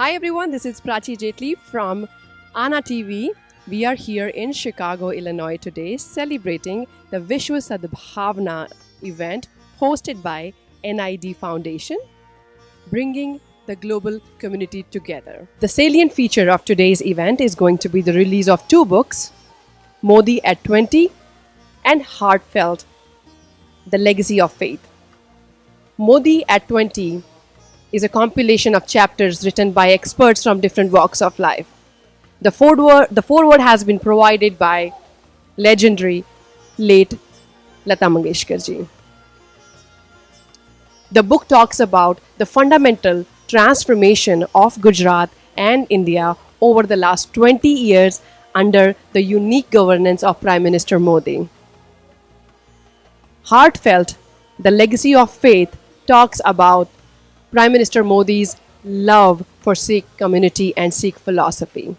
Hi everyone, this is Prachi Jetli from Ana TV. We are here in Chicago, Illinois today celebrating the Vishwa Sadbhavana Event hosted by NID Foundation, bringing the global community together. The salient feature of today's event is going to be the release of two books, Modi at 20 and Heartfelt, The Legacy of Faith. Modi at 20 is a compilation of chapters written by experts from different walks of life. The foreword has been provided by legendary late Lata Mangeshkar ji. The book talks about the fundamental transformation of Gujarat and India over the last 20 years under the unique governance of Prime Minister Modi. Heartfelt, The Legacy of Faith, talks about Prime Minister Modi's love for Sikh community and Sikh philosophy.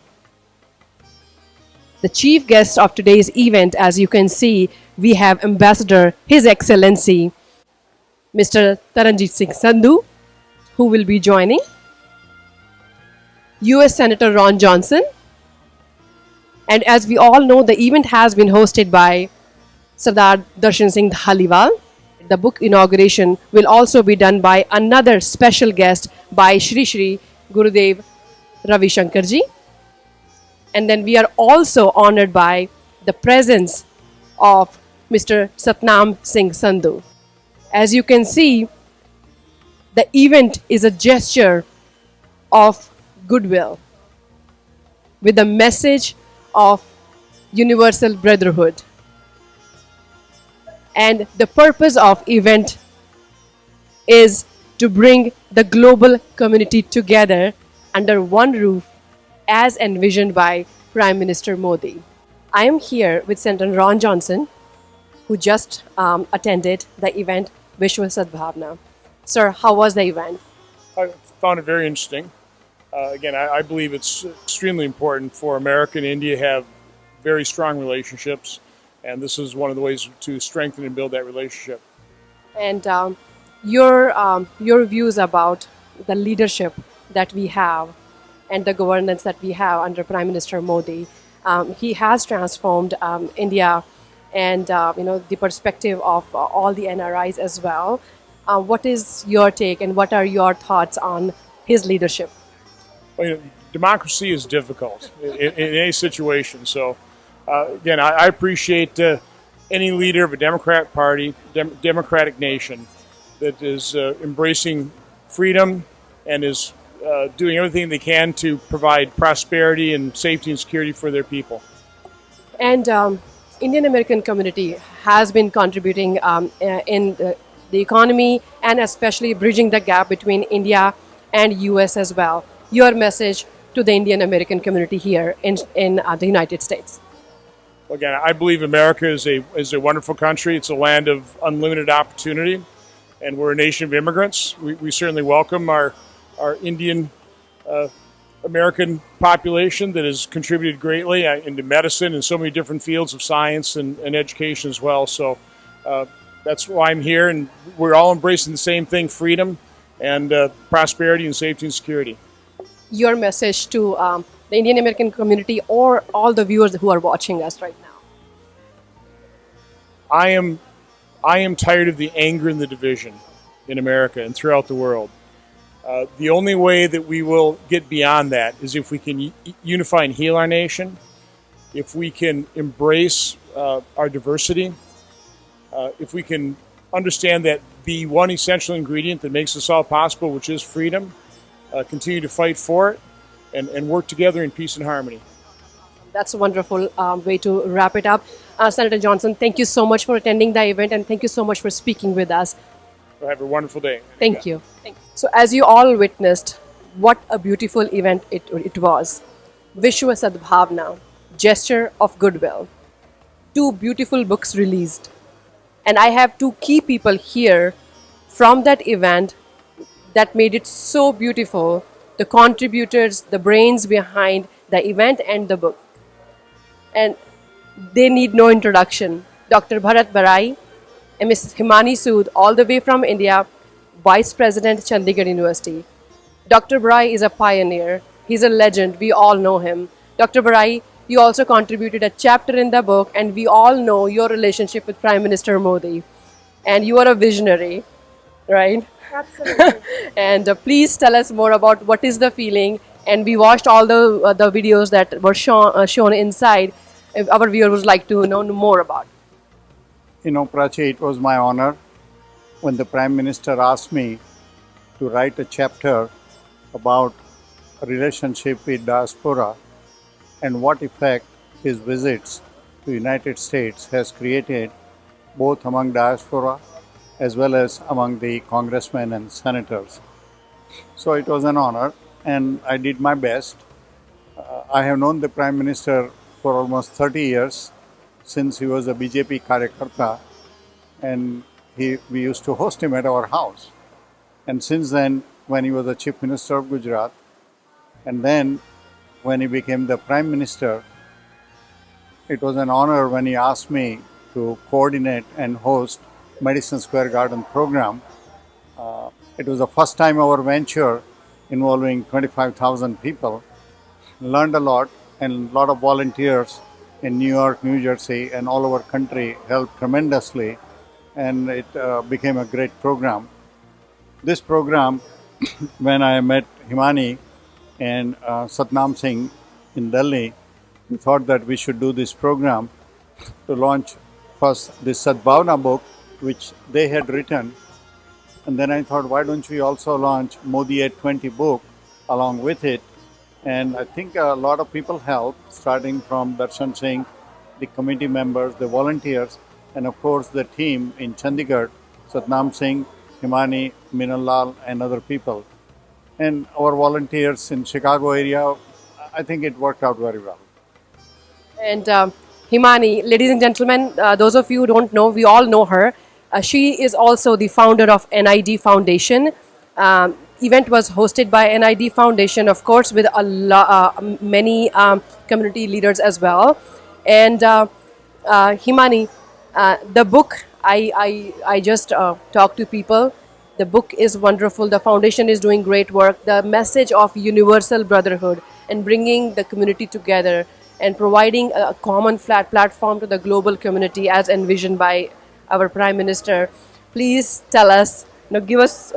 The chief guest of today's event, as you can see, we have Ambassador, His Excellency, Mr. Darshan Singh Sandhu, who will be joining, US Senator Ron Johnson, and as we all know, the event has been hosted by Sardar Darshan Singh Dhaliwal. The book inauguration will also be done by another special guest by Shri Shri Gurudev Ravishankar ji. And then we are also honored by the presence of Mr. Satnam Singh Sandhu. As you can see, the event is a gesture of goodwill with a message of universal brotherhood. And the purpose of event is to bring the global community together under one roof as envisioned by Prime Minister Modi. I am here with Senator Ron Johnson, who just attended the event Vishwa Sadbhavana. Sir, how was the event? I found it very interesting. Again, I believe it's extremely important for America and India to have very strong relationships. And this is one of the ways to strengthen and build that relationship. And your views about the leadership that we have and the governance that we have under Prime Minister Modi. He has transformed India and the perspective of all the NRIs as well. What is your take and what are your thoughts on his leadership? Well, democracy is difficult in any situation. So. Again, I appreciate any leader of a Democratic Party, democratic nation that is embracing freedom and is doing everything they can to provide prosperity and safety and security for their people. And Indian American community has been contributing in the economy and especially bridging the gap between India and US as well. Your message to the Indian American community here in the United States. Again, I believe America is a wonderful country. It's a land of unlimited opportunity, and we're a nation of immigrants. We certainly welcome our Indian American population that has contributed greatly into medicine and so many different fields of science and education as well. So that's why I'm here, and we're all embracing the same thing: freedom and prosperity and safety and security. Your message to the Indian American community or all the viewers who are watching us right now? I am tired of the anger and the division in America and throughout the world. The only way that we will get beyond that is if we can unify and heal our nation, if we can embrace our diversity, if we can understand that the one essential ingredient that makes this all possible, which is freedom, continue to fight for it, and work together in peace and harmony. That's a wonderful way to wrap it up. Senator Johnson, thank you so much for attending the event and thank you so much for speaking with us. Well, have a wonderful day. Thank you. So as you all witnessed, what a beautiful event it was. Vishwa Sadbhavana, Gesture of Goodwill. Two beautiful books released. And I have two key people here from that event that made it so beautiful. The contributors, the brains behind the event and the book. And they need no introduction. Dr. Bharat Barai Ms. Himani Sood, all the way from India, Vice President, Chandigarh University. Dr. Barai is a pioneer. He's a legend. We all know him. Dr. Barai, you also contributed a chapter in the book, and we all know your relationship with Prime Minister Modi. And you are a visionary, right? Absolutely. And please tell us more about what is the feeling. And we watched all the videos that were shown inside. If our viewers would like to know more about. Prachi, it was my honor when the Prime Minister asked me to write a chapter about a relationship with diaspora and what effect his visits to United States has created both among diaspora as well as among the congressmen and senators. So it was an honor and I did my best. I have known the Prime Minister for almost 30 years since he was a BJP Karyakarta and we used to host him at our house. And since then, when he was the Chief Minister of Gujarat, and then when he became the Prime Minister, it was an honor when he asked me to coordinate and host Madison Square Garden program. It was the first time our venture involving 25,000 people. Learned a lot, and a lot of volunteers in New York, New Jersey, and all over country helped tremendously, and it became a great program. This program, when I met Himani and Satnam Singh in Delhi, we thought that we should do this program to launch first this Sadbhavana book, which they had written, and then I thought, why don't we also launch Modi at 20 book along with it? And I think a lot of people helped, starting from Darshan Singh, the committee members, the volunteers, and of course the team in Chandigarh, Satnam Singh, Himani, Minal and other people. And our volunteers in Chicago area, I think it worked out very well. And Himani, ladies and gentlemen, those of you who don't know, we all know her. She is also the founder of NID Foundation. Event was hosted by NID Foundation, of course, with many community leaders as well. And Himani, the book, I just talked to people. The book is wonderful. The foundation is doing great work. The message of universal brotherhood and bringing the community together and providing a common flat platform to the global community as envisioned by our Prime Minister. Please tell us, give us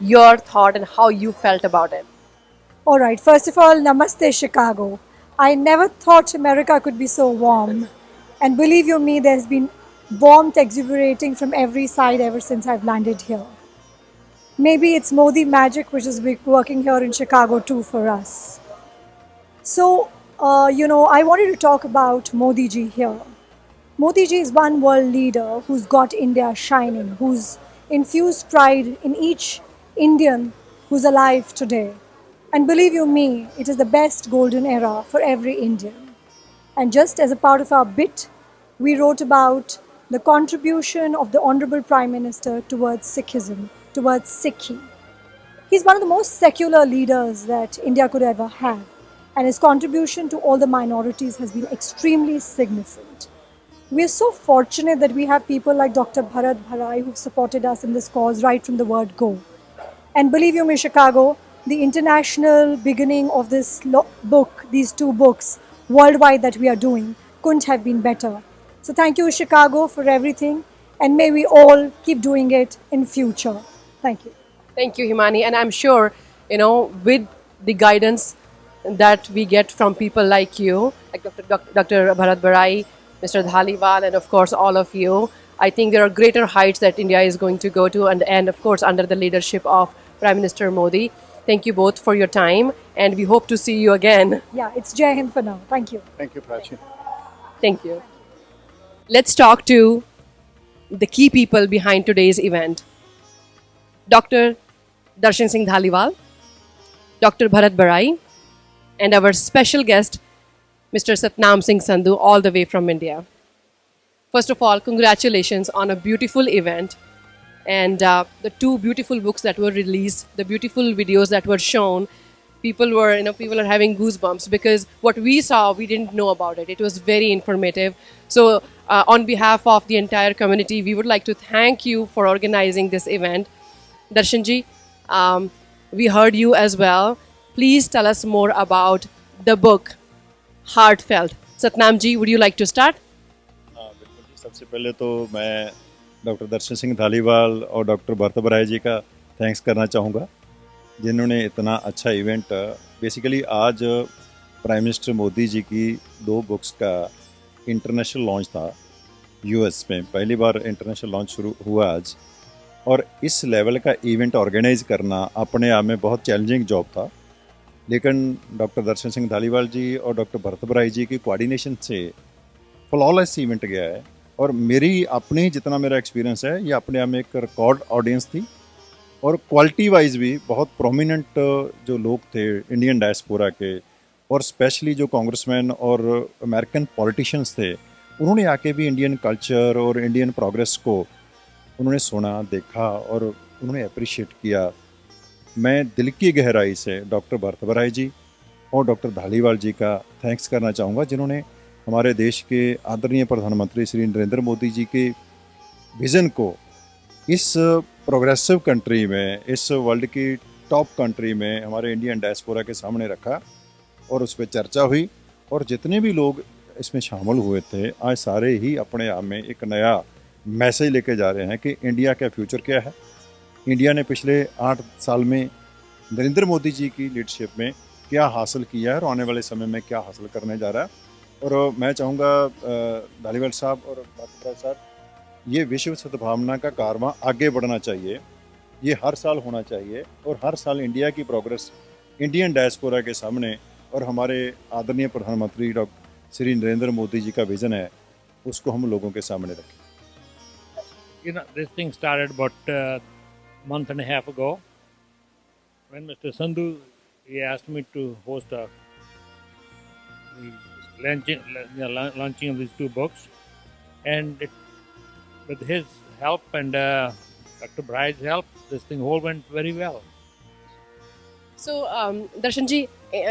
your thought and how you felt about it. All right. First of all, Namaste, Chicago. I never thought America could be so warm. And believe you me, there's been warmth exuberating from every side ever since I've landed here. Maybe it's Modi magic which is working here in Chicago too for us. So, I wanted to talk about Modi ji here. Modi ji is one world leader who's got India shining, who's infused pride in each Indian who's alive today. And believe you me, it is the best golden era for every Indian. And just as a part of our bit, we wrote about the contribution of the Honorable Prime Minister towards Sikhism, towards Sikhi. He's one of the most secular leaders that India could ever have, and his contribution to all the minorities has been extremely significant. We are so fortunate that we have people like Dr. Bharat Barai who've supported us in this cause right from the word go. And believe you me, Chicago, the international beginning of this book, these two books, worldwide that we are doing, couldn't have been better. So thank you, Chicago, for everything, and may we all keep doing it in future. Thank you. Thank you, Himani. And I'm sure, with the guidance that we get from people like you, like Dr. Bharat Barai, Mr. Dhaliwal, and of course all of you, I think there are greater heights that India is going to go to, and of course under the leadership of Prime Minister Modi. Thank you both for your time, and we hope to see you again. Yeah, it's Jai Hind for now. Thank you. Thank you, Prachi. Thank you. Let's talk to the key people behind today's event. Dr. Darshan Singh Dhaliwal, Dr. Bharat Barai, and our special guest, Mr. Satnam Singh Sandhu, all the way from India. First of all, congratulations on a beautiful event and the two beautiful books that were released, the beautiful videos that were shown. People are having goosebumps because what we saw, we didn't know about it. It was very informative. So on behalf of the entire community, we would like to thank you for organizing this event. Darshanji, we heard you as well. Please tell us more about the book, Heartfelt. Satnam ji, would you like to start? हाँ बिल्कुल जी। सबसे पहले तो मैं doctor दर्शन सिंह धालीवाल और doctor Bharat बराई जी का thanks करना चाहूँगा, जिन्होंने इतना अच्छा इवेंट बेसिकली आज प्राइम मिनिस्टर मोदी जी की 2 बुक्स का इंटरनेशनल लॉन्च था यूएस में। पहली बार इंटरनेशनल लॉन्च शुरू हुआ आज, और इस लेवल का इवेंट ऑर्गेनाइज करना अपने आप में बहुत चैलेंजिंग जॉब था, लेकिन डॉक्टर दर्शन सिंह धालीवाल जी और डॉक्टर भरत बराई जी की कोऑर्डिनेशन से फ्लॉलेस इवेंट गया है। और मेरी अपनी जितना मेरा एक्सपीरियंस है, ये अपने आप में एक रिकॉर्ड ऑडियंस थी, और क्वालिटी वाइज भी बहुत प्रोमिनेंट जो लोग थे इंडियन डायस्पोरा के, और स्पेशली जो कांग्रेसमैन और अमेरिकन पॉलिटिशियंस थे, उन्होंने आके भी इंडियन कल्चर और इंडियन प्रोग्रेस को उन्होंने सुना, देखा और उन्होंने अप्रिशिएट किया। मैं दिल की गहराई से डॉक्टर भरत बराई जी और डॉक्टर धालीवाल जी का थैंक्स करना चाहूँगा, जिन्होंने हमारे देश के आदरणीय प्रधानमंत्री श्री नरेंद्र मोदी जी के विज़न को इस प्रोग्रेसिव कंट्री में, इस वर्ल्ड की टॉप कंट्री में हमारे इंडियन डायस्पोरा के सामने रखा, और उस पर चर्चा हुई, और जितने भी लोग इसमें शामिल हुए थे आज सारे ही अपने आप में एक नया मैसेज लेके जा रहे हैं कि इंडिया का फ्यूचर क्या है, इंडिया ने पिछले 8 साल में नरेंद्र मोदी जी की लीडरशिप में क्या हासिल किया है और आने वाले समय में क्या हासिल करने जा रहा है। और मैं चाहूँगा धालीवाल साहब और भरत साहब, ये विश्व सद्भावना का कारवां आगे बढ़ना चाहिए, ये हर साल होना चाहिए, और हर साल इंडिया की प्रोग्रेस इंडियन डायस्पोरा के सामने और हमारे आदरणीय प्रधानमंत्री डॉक्टर श्री नरेंद्र मोदी जी का विज़न है, उसको हम लोगों के सामने रखें। You know, this thing started about a month and a half ago when Mr. Sandhu, he asked me to host a launching of these 2 books, and with his help and Dr. Brai's help, this thing all went very well. So, Darshan ji,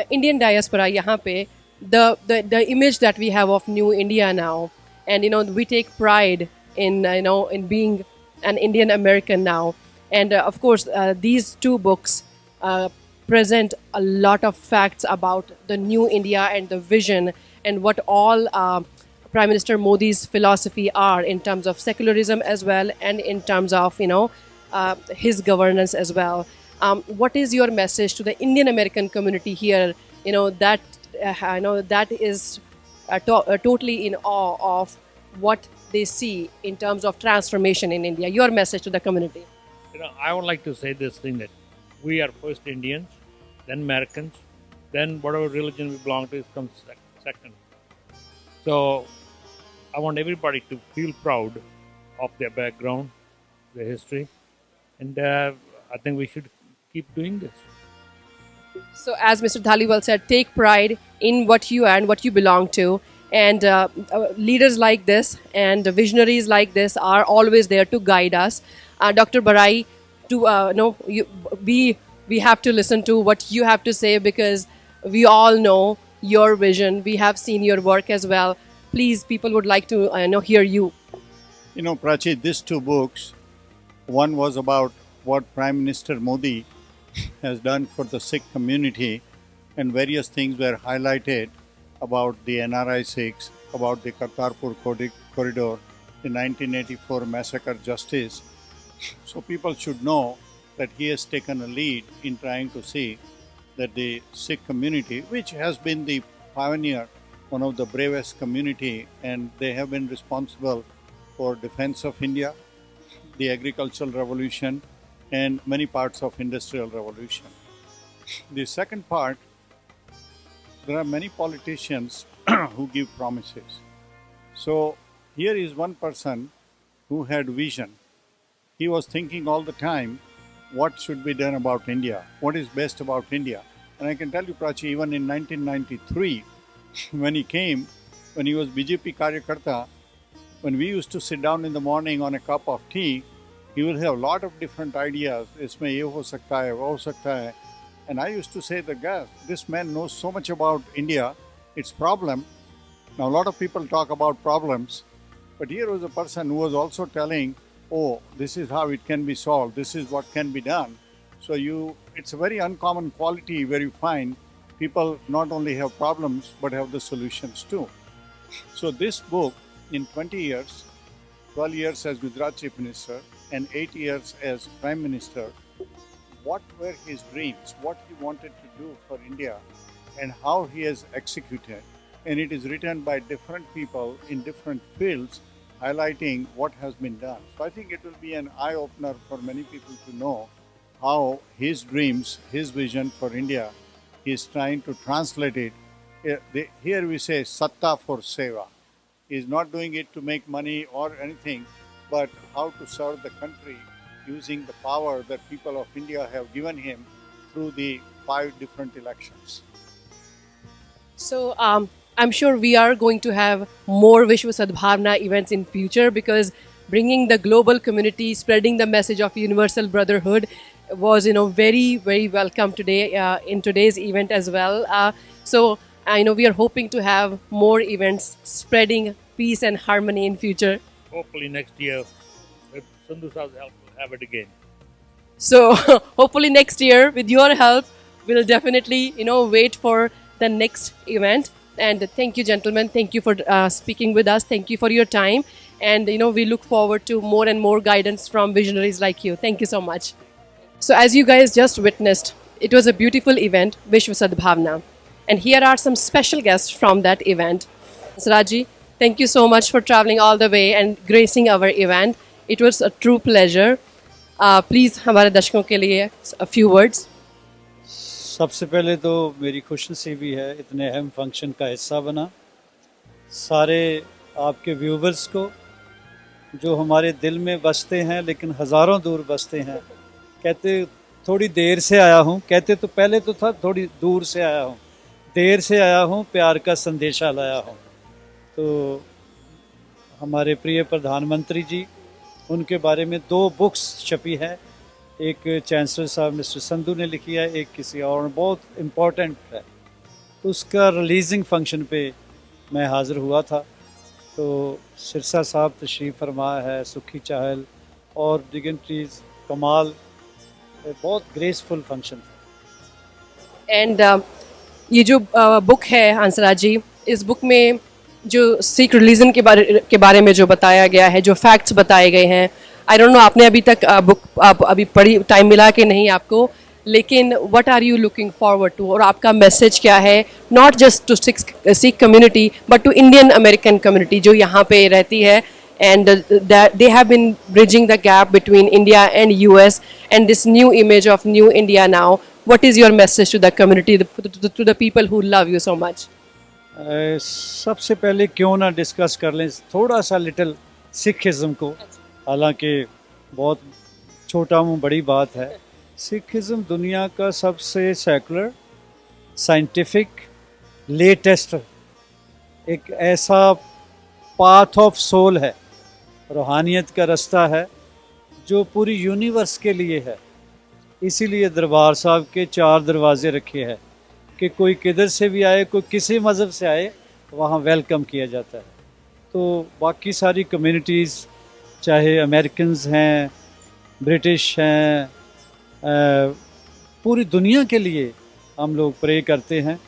Indian diaspora, यहाँ पे the image that we have of new India now, and we take pride in in being an Indian American now, and of course these 2 books present a lot of facts about the new India and the vision and what all Prime Minister Modi's philosophy are in terms of secularism as well, and in terms of his governance as well. What is your message to the Indian American community here? That that is totally in awe of what they see in terms of transformation in India. Your message to the community. I would like to say this thing, that we are first Indians, then Americans, then whatever religion we belong to comes second. So I want everybody to feel proud of their background, their history, and I think we should keep doing this. So, as Mr. Dhaliwal said, take pride in what you are and what you belong to. And leaders like this and visionaries like this are always there to guide us. Dr. Barai, we have to listen to what you have to say, because we all know your vision. We have seen your work as well. Please, people would like to hear you. Prachi, these 2 books, one was about what Prime Minister Modi has done for the Sikh community, and various things were highlighted about the NRI Sikhs, about the Kartarpur corridor, the 1984 massacre justice. So people should know that he has taken a lead in trying to see that the Sikh community, which has been the pioneer, one of the bravest community, and they have been responsible for defense of India, the agricultural revolution, and many parts of industrial revolution. The second part, there are many politicians who give promises. So here is one person who had vision. He was thinking all the time, what should be done about India? What is best about India? And I can tell you, Prachi, even in 1993, when he came, when he was BJP Karyakarta, when we used to sit down in the morning on a cup of tea, he will have a lot of different ideas. Isme ye ho sakta hai, wo ho sakta hai. And I used to say that, guys, this man knows so much about India, its problem. Now, a lot of people talk about problems, but here was a person who was also telling, oh, this is how it can be solved, this is what can be done. So it's a very uncommon quality where you find people not only have problems but have the solutions too. So this book, in 20 years, 12 years as Gujarat Chief Minister and 8 years as Prime Minister, what were his dreams, what he wanted to do for India, and how he has executed. And it is written by different people in different fields, highlighting what has been done. So I think it will be an eye-opener for many people to know how his dreams, his vision for India, he is trying to translate it. Here we say Satta for Seva. He is not doing it to make money or anything, but how to serve the country using the power that people of India have given him through the 5 different elections. So I'm sure we are going to have more Vishwa Sadbhavana events in future, because bringing the global community, spreading the message of universal brotherhood was, very, very welcome today in today's event as well. So I know we are hoping to have more events spreading peace and harmony in future. Hopefully next year, with Sandhu Sa's help, we'll have it again. So hopefully next year, with your help, we'll definitely, wait for the next event. And thank you, gentlemen. Thank you for speaking with us. Thank you for your time. And, we look forward to more and more guidance from visionaries like you. Thank you so much. So as you guys just witnessed, it was a beautiful event, Vishwa Sadbhavana. And here are some special guests from that event. Sraji, thank you so much for traveling all the way and gracing our event. It was a true pleasure. Please, हमारे दर्शकों के लिए a few words. सबसे पहले तो मेरी खुशनसीबी है इतने अहम फंक्शन का हिस्सा बना। सारे आपके व्यूवर्स को जो हमारे दिल में बसते हैं लेकिन हज़ारों दूर बसते हैं, कहते थोड़ी देर से आया हूँ, कहते तो पहले तो था थोड़ी दूर से आया हूँ, देर से आया हूँ, प्यार का संदेशा लाया हूँ। तो हमारे प्रिय प्रधानमंत्री जी, उनके बारे में 2 बुक्स छपी है, एक चांसलर साहब मिस्टर संधू ने लिखी है, एक किसी और, बहुत इम्पोर्टेंट है। तो उसका रिलीजिंग फंक्शन पे मैं हाज़िर हुआ था। तो सिरसा साहब तशरीफ़ फरमा है, सुखी चाहल और डिग्निटरीज, कमाल, बहुत ग्रेसफुल फंक्शन था। एंड ये जो बुक है हंसराज जी, इस बुक में जो सिख रिलीजन के बारे में जो बताया गया है, जो फैक्ट्स बताए गए हैं, आई डोंट नो आपने अभी तक बुक आप अभी पढ़ी, टाइम मिला कि नहीं आपको, लेकिन what are you looking forward to, और आपका मैसेज क्या है, not just to Sikh community but to Indian American community जो यहाँ पे रहती है, and they have been bridging the gap between India and US and this new image of new India now. What is your message to the community, to the people who love you so much? सबसे पहले क्यों ना discuss कर लें थोड़ा सा little Sikhism को, हालांकि बहुत छोटा मुँह बड़ी बात है। सिखिज़म दुनिया का सबसे सेकुलर, साइंटिफिक, लेटेस्ट एक ऐसा पाथ ऑफ सोल है, रूहानियत का रास्ता है जो पूरी यूनिवर्स के लिए है। इसीलिए दरबार साहब के 4 दरवाजे रखे हैं कि कोई किधर से भी आए, कोई किसी मज़हब से आए, वहाँ वेलकम किया जाता है। तो बाकी सारी कम्युनिटीज़, चाहे अमेरिकन्स हैं, ब्रिटिश हैं, पूरी दुनिया के लिए हम लोग प्रे करते हैं।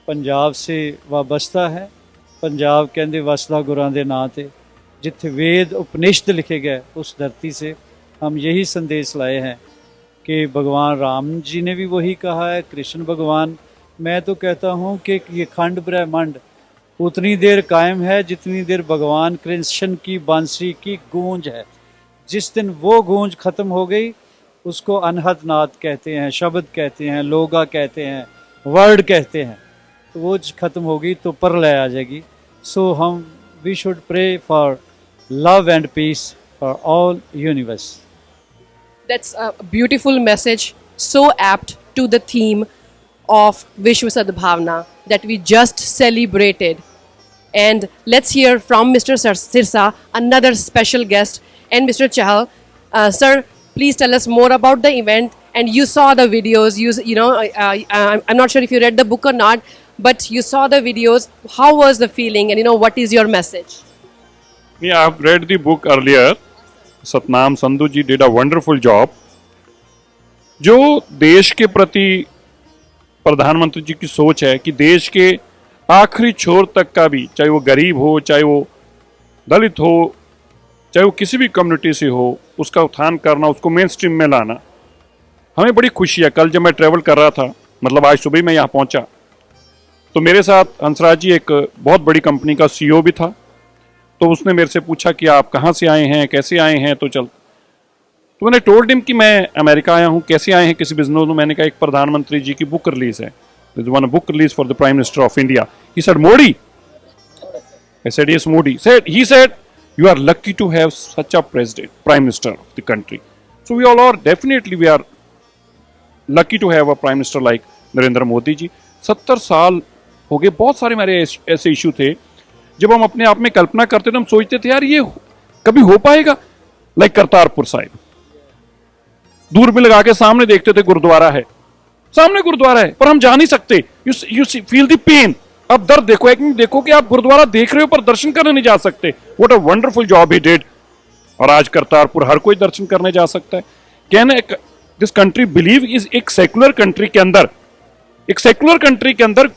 पंजाब से वाबस्ता है, पंजाब कहते वसदा गुरां दे नां ते, जिथे वेद उपनिषद लिखे गए, उस धरती से हम यही संदेश लाए हैं कि भगवान राम जी ने भी वही कहा है, कृष्ण भगवान। मैं तो कहता हूँ कि ये खंड ब्रह्मांड उतनी देर कायम है जितनी देर भगवान कृष्ण की बांसुरी की गूंज है। जिस दिन वो गूंज ख़त्म हो गई, उसको अनहद नाद कहते हैं, शब्द कहते हैं, लोगा कहते हैं, वर्ड कहते हैं। तो वो ख़त्म होगी तो प्रलय आ जाएगी। सो हम we should pray for love and peace for all universe. That's a beautiful message, so apt to the theme of Vishwa Sadbhavana that we just celebrated. And let's hear from Mr. Sirsa, another special guest, and Mr. Chahal. Sir, please tell us more about the event. And you saw the videos. I'm not sure if you read the book or not, but you saw the videos. How was the feeling? And what is your message? Yeah, I've read the book earlier. Satnam Sandhu ji did a wonderful job. जो देश के प्रति प्रधानमंत्री जी की सोच है कि देश के आखिरी छोर तक का भी, चाहे वो गरीब हो, चाहे वो दलित हो, चाहे वो किसी भी कम्युनिटी से हो, उसका उत्थान करना, उसको मेन स्ट्रीम में लाना, हमें बड़ी खुशी है। कल जब मैं ट्रैवल कर रहा था, मतलब आज सुबह मैं यहाँ पहुँचा, तो मेरे साथ हंसराज जी एक बहुत बड़ी कंपनी का CEO भी था। तो उसने मेरे से पूछा कि आप कहाँ से आए हैं, कैसे आए हैं, तो मैंने टोल्ड हिम कि मैं अमेरिका आया हूँ। कैसे आए हैं, किसी बिजनेस में? मैंने कहा एक प्रधानमंत्री जी की बुक रिलीज है, one book release for the prime minister of India. He said Modi. I said yes, Modi. He said you are lucky to have such a president, prime minister of the country. So we all are, definitely we are lucky to have a prime minister like Narendra Modi ji. 70 साल हो गए। बहुत सारे हमारे ऐसे issue थे जब हम अपने आप में कल्पना करते थे, हम सोचते थे यार ये कभी हो पाएगा। लाइक करतारपुर साहिब, दूर में लगा के सामने देखते थे गुरुद्वारा है, सामने गुरुद्वारा है, पर हम जा नहीं सकते। You feel the pain. अब दर्द देखो, एक मिनट देखो कि आप गुरुद्वारा देख रहे हो पर दर्शन करने नहीं जा सकते। What a wonderful job he did. और आज करतारपुर हर कोई दर्शन करने जा सकता है। कहने दिस कंट्री बिलीव इज एक सेकुलर कंट्री के अंदर, एक सेकुलर कंट्री के अंदर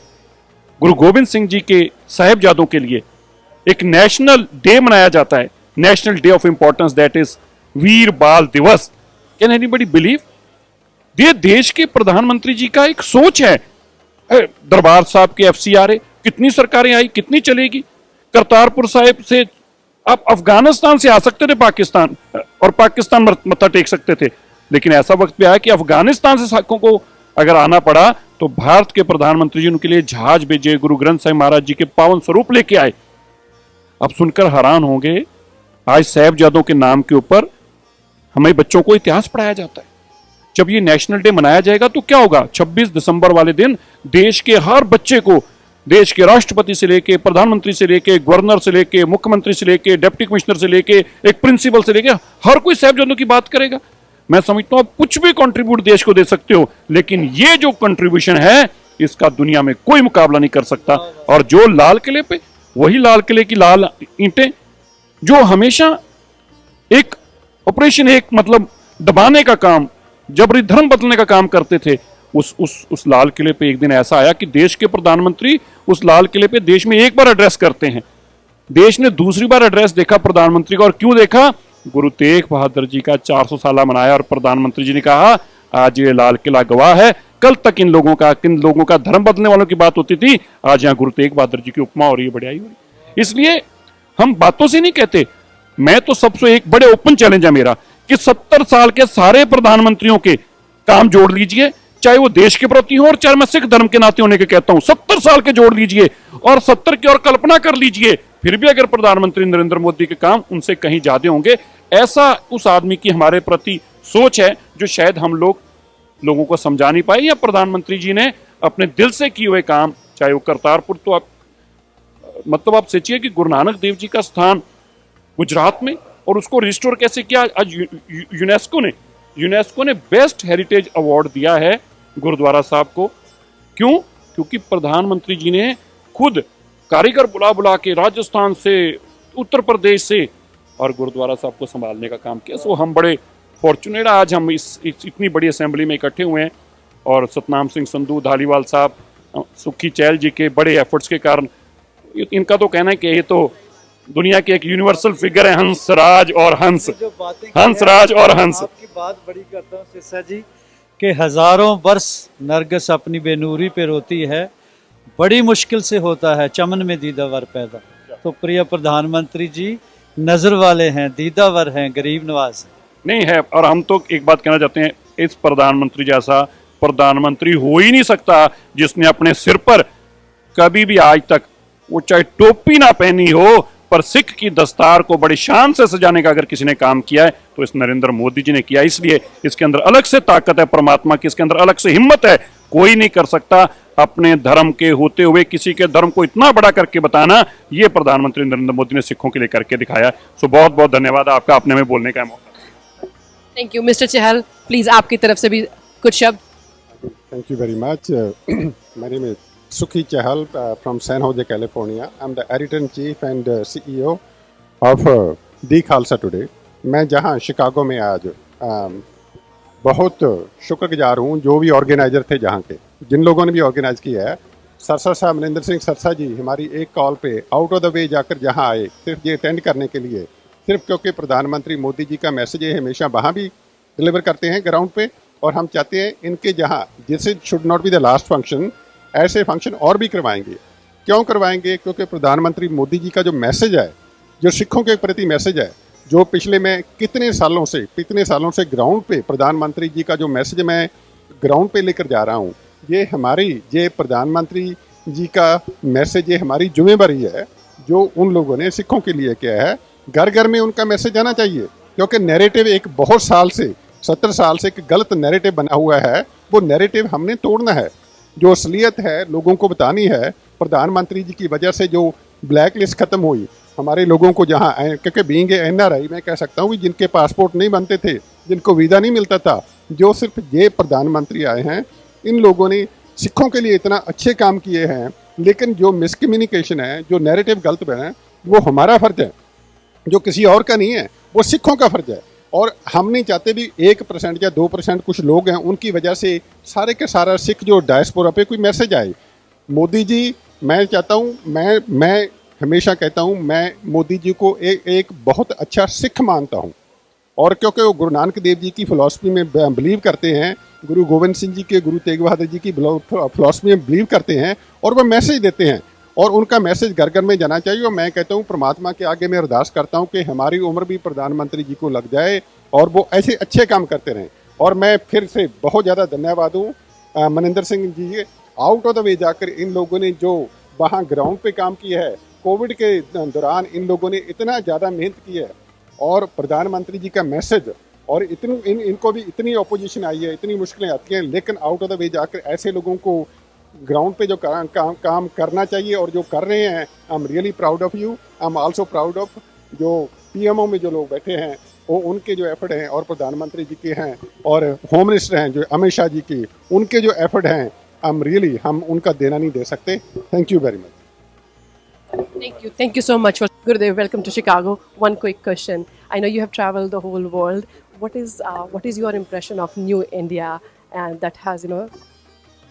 गुरु गोविंद सिंह जी के साहिबजादों के लिए एक नेशनल डे मनाया जाता है, national day of importance, that is Veer Bal Diwas. Can anybody believe? ये देश के प्रधानमंत्री जी का एक सोच है। दरबार साहब के FCRA, कितनी सरकारें आई, कितनी चलेगी। करतारपुर साहिब से आप अफगानिस्तान से आ सकते थे पाकिस्तान, और पाकिस्तान मत्था टेक सकते थे, लेकिन ऐसा वक्त भी आया कि अफगानिस्तान से साखों को अगर आना पड़ा तो भारत के प्रधानमंत्री जी उनके लिए जहाज भेजे, गुरु ग्रंथ साहिब महाराज जी के पावन स्वरूप लेके आए। आप सुनकर हैरान होंगे, आज साहिबजादों के नाम के ऊपर हमें बच्चों को इतिहास पढ़ाया जाता है। जब ये नेशनल डे मनाया जाएगा तो क्या होगा? 26 दिसंबर वाले दिन देश के हर बच्चे को, देश के राष्ट्रपति से लेके, प्रधानमंत्री से लेके, गवर्नर से लेके, मुख्यमंत्री से लेके, डिप्टी कमिश्नर से लेके, एक प्रिंसिपल से लेके, हर कोई साहिबजादों की बात करेगा। मैं समझता हूं आप कुछ भी कंट्रीब्यूट देश को दे सकते हो, लेकिन ये जो कंट्रीब्यूशन है इसका दुनिया में कोई मुकाबला नहीं कर सकता। और जो लाल किले पे, वही लाल किले की लाल ईंटें जो हमेशा एक ऑपरेशन, एक मतलब दबाने का काम, जबरी धर्म बदलने का काम करते थे, उस लाल किले पे एक दिन ऐसा आया कि देश के प्रधानमंत्री उस लाल किले पे देश में एक बार एड्रेस करते हैं। देश ने दूसरी बार एड्रेस देखा प्रधानमंत्री का, और क्यों देखा? गुरु तेग बहादुर जी का 400 साल मनाया, और प्रधानमंत्री जी ने कहा आज ये लाल किला गवाह है। कल तक किन लोगों का धर्म बदलने वालों की बात होती थी, आज यहाँ गुरु तेग बहादुर जी की उपमा हो रही है, बढ़िया ही हो रही है। इसलिए हम बातों से नहीं कहते, मैं तो सबसे एक बड़े ओपन चैलेंज है मेरा कि 70 साल के सारे प्रधानमंत्रियों के काम जोड़ लीजिए, चाहे वो देश के प्रति हो, और चाहे मैं सिख धर्म के नाते होने के कहता हूं, 70 साल के जोड़ लीजिए और 70 की और कल्पना कर लीजिए, फिर भी अगर प्रधानमंत्री नरेंद्र मोदी के काम उनसे कहीं ज्यादा होंगे। ऐसा उस आदमी की हमारे प्रति सोच है जो शायद हम लोगों को समझा नहीं पाए, या प्रधानमंत्री जी ने अपने दिल से किए हुए काम, चाहे वो करतारपुर, तो आप मतलब आप सोचिए कि गुरु नानक देव जी का स्थान गुजरात में, और उसको रिस्टोर कैसे किया। आज यूनेस्को ने बेस्ट हेरिटेज अवार्ड दिया है गुरुद्वारा साहब को। क्यों? क्योंकि प्रधानमंत्री जी ने खुद कारीगर बुला के राजस्थान से, उत्तर प्रदेश से, और गुरुद्वारा साहब को संभालने का काम किया। सो हम बड़े फॉर्चुनेट, आज हम इस इतनी बड़ी असेंबली में इकट्ठे हुए हैं, और सतनाम सिंह संधू धालीवाल साहब, सुखी चैल जी के बड़े एफर्ट्स के कारण, इनका तो कहना है कि ये तो दुनिया के एक यूनिवर्सल फिगर है, हंसराज और हंस, हंसराज और हंस। आपकी बात बड़ी करता हूँ सिस्सा जी कि हजारों वर्ष नरगिस अपनी बेनूरी पे रोती है, बड़ी मुश्किल से होता है चमन में दीदावर पैदा। तो प्रिय प्रधानमंत्री जी नजर वाले हैं, दीदावर हैं, गरीब नवाज नहीं है। और हम तो एक बात कहना चाहते हैं, इस प्रधानमंत्री जैसा प्रधानमंत्री हो ही नहीं सकता जिसने अपने सिर पर कभी भी आज तक, वो चाहे टोपी ना पहनी हो, पर सिख की दस्तार को बड़ी शान से सजाने का अगर किसी ने काम किया है तो इस नरेंद्र मोदी जी ने किया। इसलिए इसके अंदर अलग से ताकत है परमात्मा की, इसके अंदर अलग से हिम्मत है। कोई नहीं कर सकता अपने धर्म के होते हुए किसी के धर्म को इतना बड़ा करके बताना। ये प्रधानमंत्री नरेंद्र मोदी ने सिखों के लिए करके दिखाया। सो बहुत बहुत धन्यवाद आपका, अपने में बोलने का मौका। Thank you mister Chahal, please आपकी तरफ से भी कुछ शब्द। Thank you very much. My name is Sukhi Chahal from San Jose, California. I'm the editor-in-chief and CEO of The Khalsa Today. मैं जहाँ शिकागो में आज बहुत शुक्रगुजार हूँ जो भी ऑर्गेनाइजर थे जहाँ के, जिन लोगों ने भी ऑर्गेनाइज किया है। सरसा साहब, मनिंदर सिंह सरसा जी हमारी एक कॉल पे आउट ऑफ द वे जाकर जहाँ आए सिर्फ ये अटेंड करने के लिए, सिर्फ क्योंकि प्रधानमंत्री मोदी जी का मैसेज ये हमेशा वहाँ भी डिलीवर करते हैं ग्राउंड पे। और हम चाहते हैं इनके जहाँ, this is should not be the last function, ऐसे फंक्शन और भी करवाएंगे। क्यों करवाएंगे? क्योंकि प्रधानमंत्री मोदी जी का जो मैसेज है, जो सिखों के प्रति मैसेज है, जो पिछले मैं कितने सालों से ग्राउंड पे प्रधानमंत्री जी का जो मैसेज मैं ग्राउंड पे लेकर जा रहा हूँ, ये प्रधानमंत्री जी का मैसेज, ये हमारी जिम्मेदारी है जो उन लोगों ने सिखों के लिए किया है। घर घर में उनका मैसेज जाना चाहिए, क्योंकि नैरेटिव एक बहुत साल से 70 साल से एक गलत नैरेटिव बना हुआ है, वो नैरेटिव हमने तोड़ना है। जो असलियत है लोगों को बतानी है। प्रधानमंत्री जी की वजह से जो ब्लैक लिस्ट खत्म हुई, हमारे लोगों को जहाँ, क्योंकि बीइंग NRI मैं कह सकता हूँ कि जिनके पासपोर्ट नहीं बनते थे, जिनको वीज़ा नहीं मिलता था, जो सिर्फ ये प्रधानमंत्री आए हैं, इन लोगों ने सिखों के लिए इतना अच्छे काम किए हैं। लेकिन जो मिसकम्युनिकेशन है, जो नैरेटिव गलत बना है, वो हमारा फ़र्ज है, जो किसी और का नहीं है, वो सिखों का फ़र्ज है। और हम नहीं चाहते भी 1% या 2% कुछ लोग हैं उनकी वजह से सारे के सारा सिख जो डायस्पोरा पे कोई मैसेज आए। मोदी जी, मैं चाहता हूँ, मैं हमेशा कहता हूँ, मैं मोदी जी को एक बहुत अच्छा सिख मानता हूँ। और क्योंकि वो गुरु नानक देव जी की फ़िलॉसफी में बिलीव करते हैं, गुरु गोविंद सिंह जी के, गुरु तेग बहादुर जी की फ़िलॉसफी में बिलीव करते हैं, और वह मैसेज देते हैं, और उनका मैसेज घर घर में जाना चाहिए। और मैं कहता हूँ, परमात्मा के आगे मैं अरदास करता हूँ कि हमारी उम्र भी प्रधानमंत्री जी को लग जाए और वो ऐसे अच्छे काम करते रहें। और मैं फिर से बहुत ज़्यादा धन्यवाद हूँ Maninder Singh ji, out of the way जाकर इन लोगों ने जो वहाँ ग्राउंड पे काम किया है, कोविड के दौरान इन लोगों ने इतना ज़्यादा मेहनत की है। और प्रधानमंत्री जी का मैसेज, और इनको भी इतनी अपोजिशन आई है, इतनी मुश्किलें आती हैं, लेकिन आउट ऑफ द वे जाकर ऐसे लोगों को ग्राउंड पे जो काम करना चाहिए और जो कर रहे हैं, I am really proud of you. I am also proud of जो PMO में जो लोग बैठे हैं, वो उनके जो एफर्ट हैं, और प्रधानमंत्री जी के हैं, और होम मिनिस्टर हैं जो अमित शाह जी की, उनके जो एफर्ट हैं, आई एम रियली, हम उनका देना नहीं दे सकते। Thank you very much. Thank you so much for Gurudev. Welcome to Chicago. One quick question. I know you have traveled the whole world. What is your impression of New India, and that has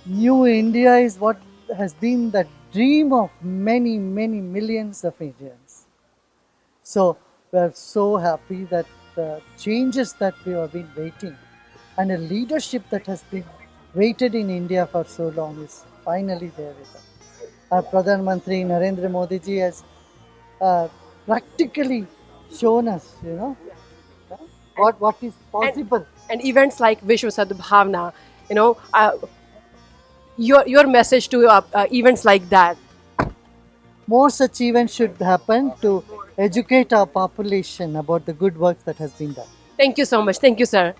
New India is what has been the dream of many, many millions of Indians. So we are so happy that the changes that we have been waiting, and a leadership that has been waited in India for so long is finally there with us. Our Pradhan Mantri Narendra Modi ji has practically shown us, what is possible. And events like Vishwa Sadbhavana, your message to events like that. More such events should happen to educate our population about the good work that has been done. Thank you so much. Thank you, sir.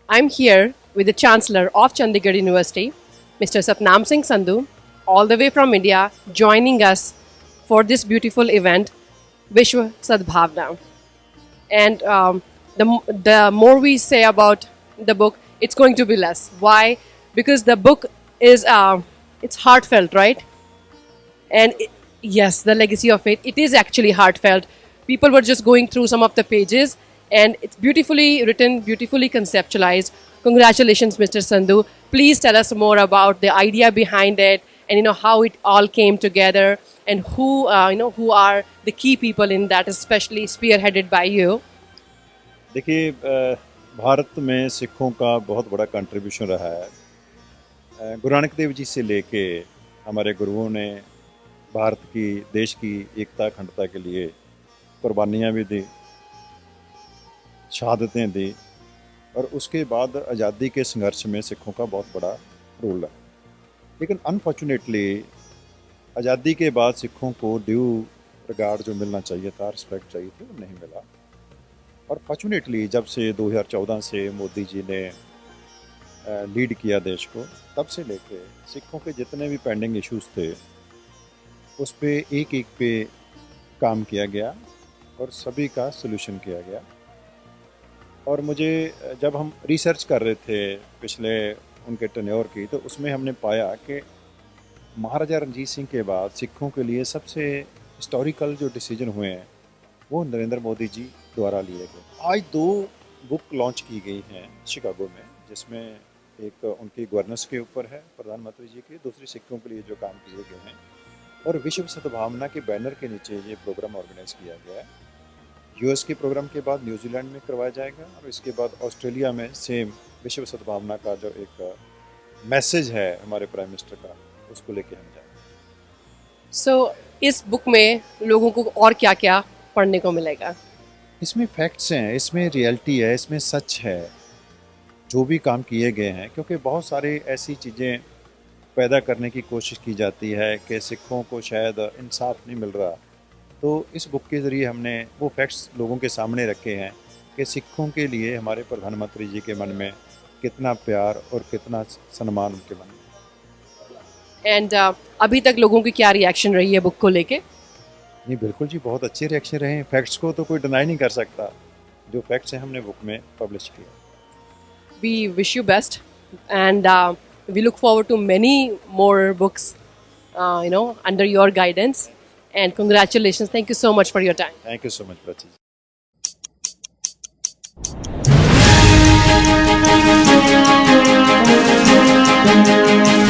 I'm here with the Chancellor of Chandigarh University, Mr. Satnam Singh Sandhu, all the way from India, joining us for this beautiful event, Vishwa Sadbhavana. And the more we say about the book, it's going to be less. Why? Because the book is it's heartfelt, right? And yes, the legacy of it is actually heartfelt. People were just going through some of the pages, and it's beautifully written, beautifully conceptualized. Congratulations, Mr. Sandhu. Please tell us more about the idea behind it, and how it all came together, and who are the key people in that, especially spearheaded by you. देखिए, भारत में सिखों का बहुत बड़ा contribution रहा है। गुरु नानक देव जी से लेके हमारे गुरुओं ने भारत की, देश की एकता अखंडता के लिए कुर्बानियाँ भी दी, शहादतें दी, और उसके बाद आज़ादी के संघर्ष में सिखों का बहुत बड़ा रोल है। लेकिन अनफॉर्चुनेटली आज़ादी के बाद सिखों को ड्यू रिगार्ड जो मिलना चाहिए था, रिस्पेक्ट चाहिए थी, वो नहीं मिला। और फॉर्चुनेटली जब से 2014 से मोदी जी ने लीड किया देश को, तब से लेके सिखों के जितने भी पेंडिंग इश्यूज थे, उस पे एक एक पे काम किया गया और सभी का सलूशन किया गया। और मुझे, जब हम रिसर्च कर रहे थे पिछले उनके टेन्योर की, तो उसमें हमने पाया कि महाराजा रणजीत सिंह के बाद सिखों के लिए सबसे हिस्टोरिकल जो डिसीजन हुए हैं, वो नरेंद्र मोदी जी द्वारा लिए गए। आज 2 बुक लॉन्च की गई है शिकागो में, जिसमें एक उनकी गवर्नेंस के ऊपर है प्रधानमंत्री जी की, दूसरी सिखों के लिए जो काम किए गए हैं, और विश्व सद्भावना के बैनर के नीचे ये प्रोग्राम ऑर्गेनाइज किया गया है। यूएस के प्रोग्राम के बाद न्यूजीलैंड में करवाया जाएगा और इसके बाद ऑस्ट्रेलिया में सेम विश्व सद्भावना का जो एक मैसेज है हमारे प्राइम मिनिस्टर का, उसको लेके हम जाएंगे। सो इस बुक में लोगों को और क्या क्या पढ़ने को मिलेगा? इसमें फैक्ट्स हैं, इसमें रियलिटी है, इसमें सच है, जो भी काम किए गए हैं, क्योंकि बहुत सारी ऐसी चीज़ें पैदा करने की कोशिश की जाती है कि सिखों को शायद इंसाफ नहीं मिल रहा। तो इस बुक के ज़रिए हमने वो फैक्ट्स लोगों के सामने रखे हैं कि सिखों के लिए हमारे प्रधानमंत्री जी के मन में कितना प्यार और कितना सम्मान उनके मन में। एंड अभी तक लोगों की क्या रिएक्शन रही है बुक को लेके? नहीं, बिल्कुल जी, बहुत अच्छे रिएक्शन रहे हैं। फैक्ट्स को तो कोई डिनाई नहीं कर सकता, जो फैक्ट्स हैं हमने बुक में पब्लिश किया। We wish you best, and we look forward to many more books, under your guidance. And congratulations! Thank you so much for your time. Thank you so much, Prachi. Thank you.